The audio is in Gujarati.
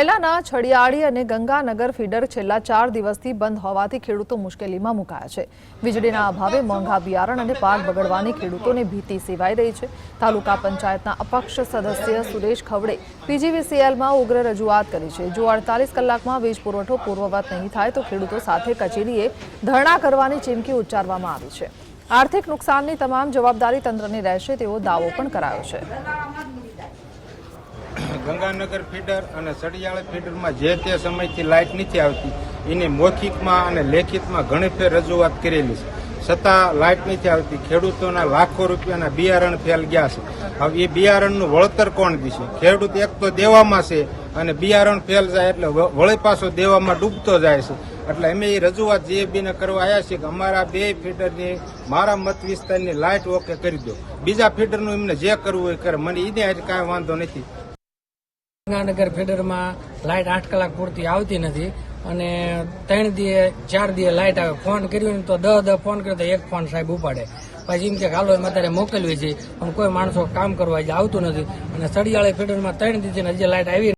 જિલ્લાના છડિયાળી અને ગંગાનગર ફીડર છેલ્લા 4 દિવસથી બંધ હોવાથી ખેડૂતો મુશ્કેલીમાં મુકાયા છે। વીજળીના અભાવે મોંઘા બિયારણ અને પાક બગડવાની ખેડૂતોને ભીતિ સેવાઈ રહી છે। તાલુકા પંચાયતના અપક્ષ સદસ્ય સુરેશ ખવડે પીજીવીસીએલમાં ઉગ્ર રજૂઆત કરી છે। જો 48 કલાકમાં વીજ પુરવઠો પૂર્વવત નહીં થાય તો ખેડૂતો સાથે કચેરીએ ધરણા કરવાની ચીમકી ઉચ્ચારવામાં આવી છે। આર્થિક નુકસાનની તમામ જવાબદારી તંત્રની રહેશે તેવો દાવો પણ કરાયો છે। ગંગાનગર ફીડર અને સડિયાળી ફીડરમાં જે તે સમયથી લાઇટ નથી આવતી એની મૌખિકમાં અને લેખિતમાં ઘણી ફેર રજૂઆત કરેલી છે, છતાં લાઇટ નથી આવતી। ખેડૂતોના લાખો રૂપિયાના બિયારણ ફેલ ગયા છે। હવે એ બિયારણનું વળતર કોણ દેશે? ખેડૂત એક તો દેવામાં છે અને બિયારણ ફેલ જાય એટલે વળી પાછો દેવામાં ડૂબતો જાય છે। એટલે અમે એ રજૂઆત જીએબીને કરવા આવ્યા છીએ કે અમારા 2 ફીડરની મારા મત વિસ્તારની લાઇટ ઓકે કરી દો, બીજા ફીડરનું એમને જે કરવું હોય કરે, મને એને કાંઈ વાંધો નથી। ગંગાનગર ફીડરમાં લાઇટ 8 કલાક પૂરતી આવતી નથી અને 3 દીએ 4 દીએ લાઇટ આવે। ફોન કર્યો તો 10 ફોન કર્યો તો એક ફોન સાહેબ ઉપાડે, પછી એમ કે હાલો એમ અત્યારે મોકલવી છે, પણ કોઈ માણસો કામ કરવા આવતું નથી। અને સડિયાળી ફીડરમાં 3 દીથી હજી લાઇટ આવી